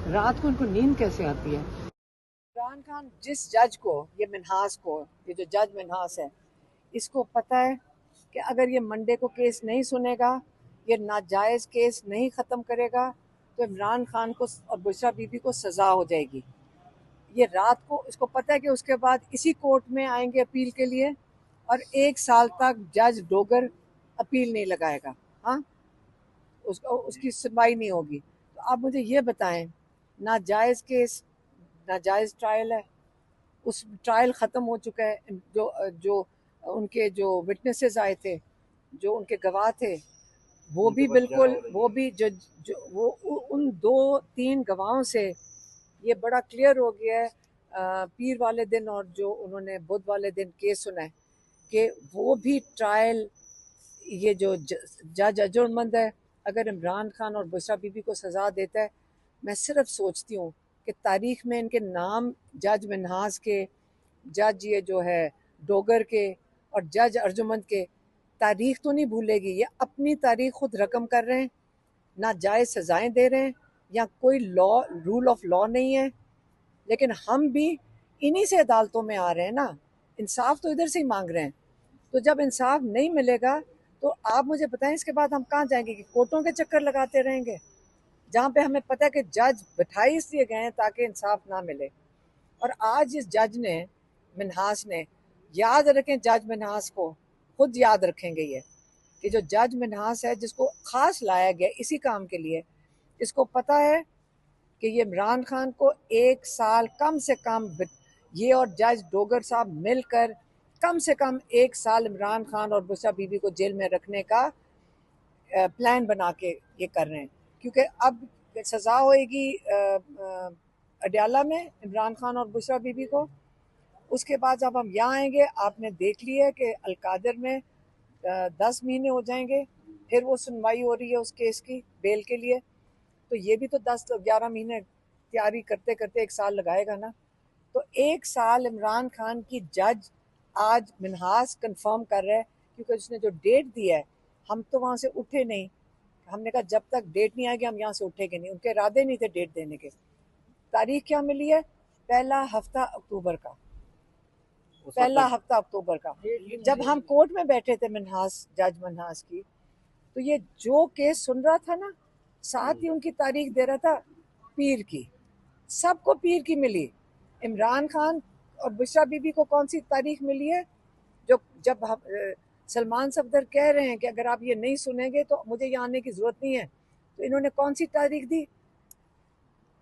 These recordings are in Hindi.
रात को उनको नींद कैसे आती है? इमरान खान जिस जज को, ये मिन्हास को, ये जो जज मिन्हास है, इसको पता है कि अगर ये मंडे को केस नहीं सुनेगा, ये नाजायज़ केस नहीं ख़त्म करेगा, तो इमरान खान को और बुशरा बीबी को सज़ा हो जाएगी। ये रात को इसको पता है कि उसके बाद इसी कोर्ट में आएंगे अपील के लिए, और 1 साल तक जज डोगर अपील नहीं लगाएगा। हाँ, उसकी सुनवाई नहीं होगी। तो आप मुझे ये बताएं, नाजायज़ केस, नाजायज़ ट्रायल है, उस ट्रायल ख़त्म हो चुका है। जो जो उनके जो विटनेसेस आए थे, जो उनके गवाह थे, वो भी बिल्कुल, वो भी जो वो उन 2-3 गवाहों से ये बड़ा क्लियर हो गया है, पीर वाले दिन और जो उन्होंने बुध वाले दिन केस सुना है, कि वो भी ट्रायल, ये जो जज अजरमंद है, अगर इमरान खान और बुशरा बीबी को सज़ा देता है, मैं सिर्फ सोचती हूँ कि तारीख में इनके नाम, जज मिन्हास के, जज ये जो है डोगर के, और जज अर्जुमंद के, तारीख तो नहीं भूलेगी। ये अपनी तारीख खुद रकम कर रहे हैं, ना जायज़ सज़ाएं दे रहे हैं, या कोई लॉ, रूल ऑफ लॉ नहीं है। लेकिन हम भी इन्हीं से अदालतों में आ रहे हैं ना, इंसाफ तो इधर से ही मांग रहे हैं। तो जब इंसाफ नहीं मिलेगा, तो आप मुझे बताएं इसके बाद हम कहाँ जाएंगे? कि कोर्टों के चक्कर लगाते रहेंगे, जहाँ पे हमें पता है कि जज बिठाई इसलिए गए हैं ताकि इंसाफ ना मिले। और आज इस जज ने, मिन्हास ने, याद रखें जज मिन्हास को, खुद याद रखेंगे ये, कि जो जज मिन्हास है, जिसको खास लाया गया इसी काम के लिए, इसको पता है कि ये इमरान खान को 1 साल कम से कम, ये और जज डोगर साहब मिलकर कम से कम 1 साल इमरान खान और बुशरा बीबी को जेल में रखने का प्लान बना के ये कर रहे हैं। क्योंकि अब सज़ा होएगी अडयाला में इमरान खान और बुशरा बीबी को। उसके बाद जब हम यहाँ आएंगे, आपने देख लिया कि अलकादर में 10 महीने हो जाएंगे, फिर वो सुनवाई हो रही है उस केस की बेल के लिए, तो ये भी तो 10-11 महीने तैयारी करते करते 1 साल लगाएगा ना। तो 1 साल इमरान खान की जज आज मिन्हास कंफर्म कर रहा है, क्योंकि उसने जो डेट दिया है, हम तो वहाँ से उठे नहीं। हमने कहा जब तक डेट नहीं आएगी हम यहाँ से उठेंगे नहीं, उनके इरादे नहीं थे डेट देने के। तारीख क्या मिली है? पहला हफ्ता अक्टूबर का, पहला हफ्ता अक्टूबर का। जब हम कोर्ट में बैठे थे मिन्हास, जज मिन्हास की, तो ये जो केस सुन रहा था ना, साथ ही उनकी तारीख दे रहा था पीर की। सबको पीर की मिली। इमरान खान और बुशरा बीबी को कौन सी तारीख मिली है? जो जब सलमान सफदर कह रहे हैं कि अगर आप ये नहीं सुनेंगे तो मुझे यहाँ आने की ज़रूरत नहीं है, तो इन्होंने कौन सी तारीख दी?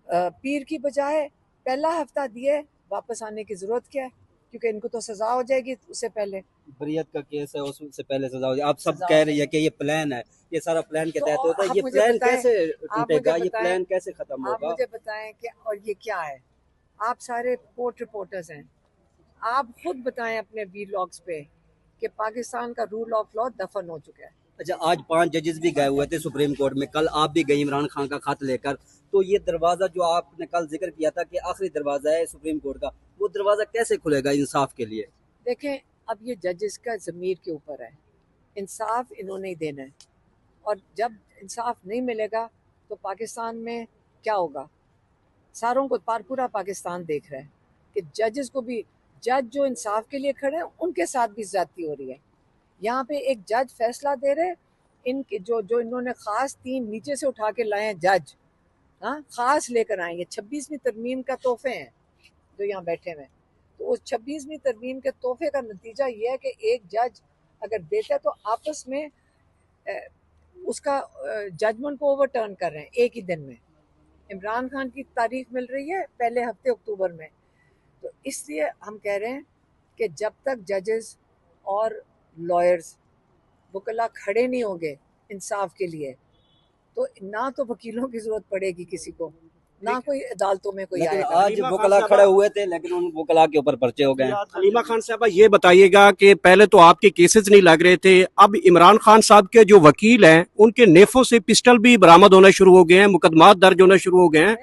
पीर की बजाय पहला हफ्ता दिए। वापस आने की ज़रूरत क्या है? क्योंकि इनको तो सज़ा हो जाएगी उससे पहले। बरियत का केस है, उससे पहले सजा हो जाए। आप सब कह रही है कि ये प्लान है, ये सारा प्लान के तहत होता है। ये प्लान कैसे टूटेगा, ये प्लान कैसे खत्म आप होगा? मुझे बताएं कि और ये क्या है? आप सारे कोर्ट रिपोर्टर्स हैं, आप खुद बताएं अपने वीलॉग्स पे कि पाकिस्तान का रूल ऑफ लॉ दफन हो चुका है। अच्छा, आज 5 जजेस भी गए हुए थे सुप्रीम कोर्ट में, कल आप भी गई इमरान खान का खत लेकर। तो ये दरवाजा जो आपने कल जिक्र किया था कि आखिरी दरवाजा है सुप्रीम कोर्ट का, वो दरवाजा कैसे खुलेगा इंसाफ के लिए? देखें, अब ये जजेस का ज़मीर के ऊपर है, इंसाफ इन्होंने ही देना है। और जब इंसाफ नहीं मिलेगा तो पाकिस्तान में क्या होगा? सारों को पूरा पाकिस्तान देख रहा है कि जजेस को भी, जज जो इंसाफ के लिए खड़े हैं उनके साथ भी ज्यादती हो रही है। यहाँ पे एक जज फैसला दे रहे, इनके जो जो इन्होंने खास 3 नीचे से उठा के लाए हैं जज, हाँ, खास लेकर आए। ये 26वीं तरमीम का तोहफे हैं जो यहाँ बैठे हुए हैं। तो उस 26वीं तरमीम के तोहफे का नतीजा ये है कि एक जज अगर देता है तो आपस में उसका जजमेंट को ओवरटर्न कर रहे हैं एक ही दिन में। इमरान खान की तारीख मिल रही है पहले हफ्ते अक्टूबर में। तो इसलिए हम कह रहे हैं कि जब तक जजेस और लॉयर्स, वकला खड़े नहीं होंगे इंसाफ के लिए, तो ना तो वकीलों की जरूरत पड़ेगी किसी को, ना कोई अदालतों में कोई लेकिन आएगा। आज वकला खड़े हुए थे, लेकिन उन वकला के ऊपर पर्चे हो गए। हलीमा खान साहबा, ये बताइएगा कि पहले तो आपके केसेस नहीं लग रहे थे, अब इमरान खान साहब के जो वकील हैं उनके नेफों से पिस्टल भी बरामद होना शुरू हो गए हैं, मुकदमात दर्ज होना शुरू हो गए हैं।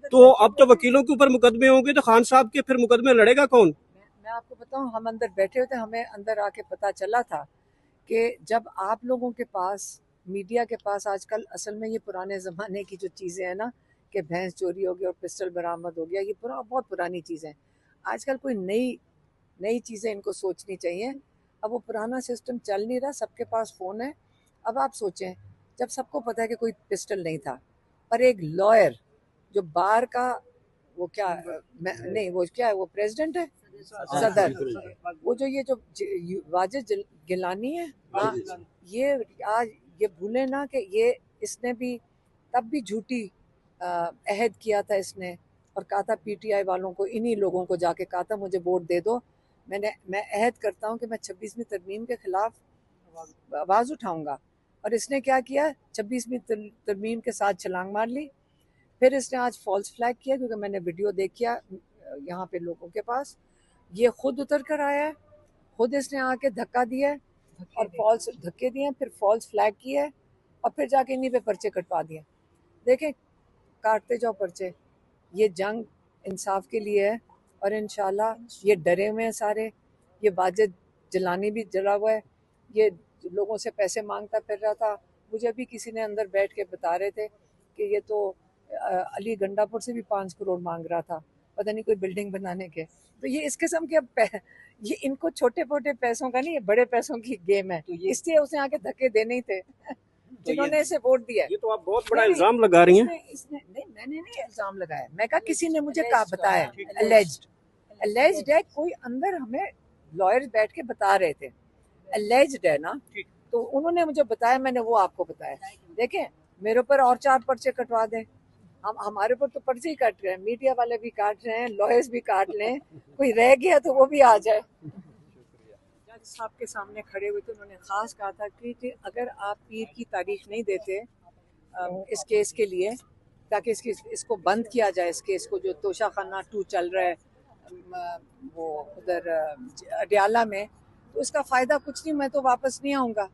तो अब तो वकीलों के ऊपर मुकदमे होंगे, तो खान साहब के फिर मुकदमे लड़ेगा कौन? मैं आपको बताऊं, हम अंदर बैठे हुए थे, हमें अंदर आके पता चला था कि जब आप लोगों के पास, मीडिया के पास आजकल असल में ये पुराने ज़माने की जो चीज़ें हैं ना, कि भैंस चोरी हो गई और पिस्टल बरामद हो गया, ये बहुत पुरानी चीज़ है। आजकल कोई नई चीज़ें इनको सोचनी चाहिए। अब वो पुराना सिस्टम चल नहीं रहा, सबके पास फ़ोन है। अब आप सोचें, जब सबको पता है कि कोई पिस्टल नहीं था और एक लॉयर जो बार का वो क्या नहीं वो क्या है, वो प्रेसिडेंट है, सदर, वो जो ये जो वाजिद गिलानी है ना, ये आज ये भूले ना कि ये इसने भी तब भी झूठी अहद किया था इसने, और कहा था पीटीआई वालों को, इन्हीं लोगों को जाके कहा था मुझे वोट दे दो, मैं अहद करता हूँ कि मैं 26वीं तरमीम के खिलाफ आवाज़ उठाऊंगा। और इसने क्या किया, 26वीं तरमीम के साथ छलांग मार ली। फिर इसने आज फॉल्स फ्लैग किया, क्योंकि मैंने वीडियो देखा यहाँ पे लोगों के पास, ये खुद उतर कर आया है, खुद इसने आके धक्का दिया है और फॉल्स धक्के दिए, फिर फॉल्स फ्लैग किया है और फिर जाके इन्हीं पे पर्चे कटवा दिए। देखें, काटते जाओ पर्चे। ये जंग इंसाफ के लिए है और इंशाल्लाह ये डरे हुए हैं सारे। ये वाजिद जिलानी भी डरा हुआ है, ये लोगों से पैसे मांगता फिर रहा था। मुझे भी किसी ने अंदर बैठ के बता रहे थे कि ये तो अली गंडापुर से भी 5 करोड़ मांग रहा था, पता नहीं कोई बिल्डिंग बनाने के। तो ये इस किस्म के ये इनको छोटे मोटे पैसों का नहीं, ये बड़े पैसों की गेम है। तो इसलिए उसने आके धक्के देने ही थे जिन्होंने इसे वोट दिया। ये तो आप बहुत बड़ा इल्जाम लगा रही हैं। इसने नहीं, मैंने नहीं इल्जाम लगाया, मैं कहा किसी ने मुझे कहा बताया, अलेज्ड है, कोई अंदर हमें लॉयर्स बैठ के बता रहे थे अलेज्ड है ना, तो उन्होंने मुझे बताया, मैंने वो आपको बताया। देखें, मेरे ऊपर और 4 पर्चे कटवा दें, हमारे ऊपर तो पर्चे ही काट रहे हैं, मीडिया वाले भी काट रहे हैं, लॉयर्स भी काट लें, कोई रह गया तो वो भी आ जाए। जज साहब के सामने खड़े हुए थे, उन्होंने खास कहा था कि अगर आप पीर की तारीख नहीं देते इस केस के लिए, ताकि इसको बंद किया जाए, इस केस को जो तोशाखाना 2 चल रहा है वो उधर अडियाला में, तो इसका फ़ायदा कुछ नहीं, मैं तो वापस नहीं आऊँगा।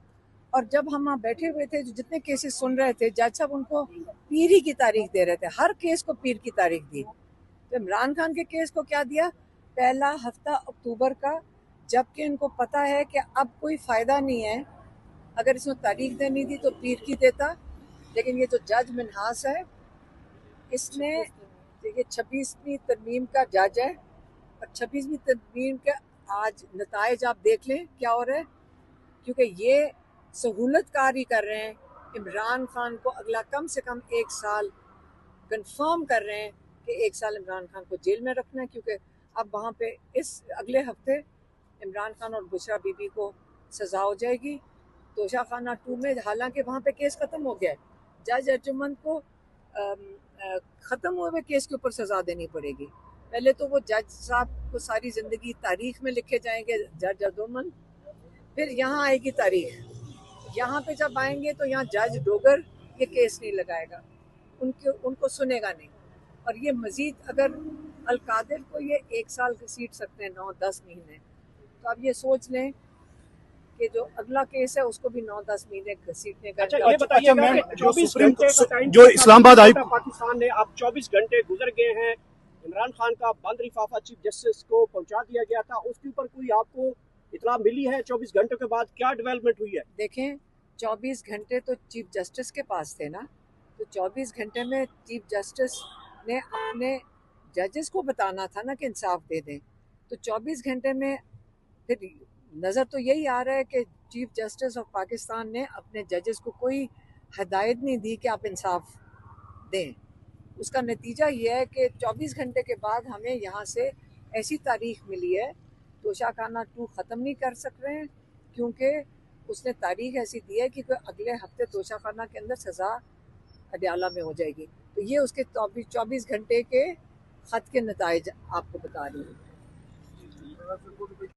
और जब हम वहाँ बैठे हुए थे, जो जितने केसेस सुन रहे थे, जज साहब उनको पीर ही की तारीख दे रहे थे, हर केस को पीर की तारीख दी। तो इमरान खान के केस को क्या दिया, पहला हफ्ता अक्टूबर का, जबकि इनको पता है कि अब कोई फ़ायदा नहीं है, अगर इसमें तारीख देनी थी तो पीर की देता। लेकिन ये जो जज मिन्हास है, इसने, ये 26वीं तरमीम का जज है और 26वीं तरमीम के आज नताइज आप देख लें क्या हो रहा है, क्योंकि ये सहूलत कारी कर रहे हैं इमरान खान को अगला कम से कम 1 साल कंफर्म कर रहे हैं कि 1 साल इमरान खान को जेल में रखना है, क्योंकि अब वहाँ पे इस अगले हफ्ते इमरान खान और बुशरा बीबी को सज़ा हो जाएगी तोशाखाना 2 में। हालांकि वहाँ पे केस ख़त्म हो गया है, जज अर्जुमंद को ख़त्म हुए हुए केस के ऊपर सज़ा देनी पड़ेगी। पहले तो वो जज साहब को सारी ज़िंदगी तारीख में लिखे जाएंगे, जज अर्जुमंद, फिर यहाँ आएगी तारीख, यहाँ पे जब आएंगे तो यहाँ जज डोगर ये केस नहीं लगाएगा, उनको सुनेगा नहीं। और ये मज़ीद अगर अलकादिर को ये 1 साल घसीट सकते हैं, 9-10 महीने, तो अब ये सोच लें कि जो अगला केस है उसको भी 9-10 महीने घसीटने का। अच्छा, ये बताइए मैम, 24 घंटे का टाइम जो इस्लामाबाद आई पाकिस्तान ने, अब 24 घंटे गुजर गए हैं, इमरान खान का बंद लिफाफा चीफ जस्टिस को पहुंचा दिया गया था, उसके ऊपर कोई आपको इतला मिली है? 24 घंटे के बाद क्या डेवलपमेंट हुई है? देखें, 24 घंटे तो चीफ जस्टिस के पास थे ना, तो 24 घंटे में चीफ जस्टिस ने अपने जजेस को बताना था ना कि इंसाफ दे दें। तो 24 घंटे में फिर नज़र तो यही आ रहा है कि चीफ जस्टिस ऑफ पाकिस्तान ने अपने जजेस को कोई हदायत नहीं दी कि आप इंसाफ दें। उसका नतीजा ये है कि 24 घंटे के बाद हमें यहाँ से ऐसी तारीख मिली है, तोशाखाना 2 ख़त्म नहीं कर सक रहे हैं, क्योंकि उसने तारीख ऐसी दी है कि अगले हफ्ते तोशाखाना के अंदर सज़ा अडियाला में हो जाएगी। तो ये उसके 24 घंटे के ख़त के नताइज आपको बता रही हूँ।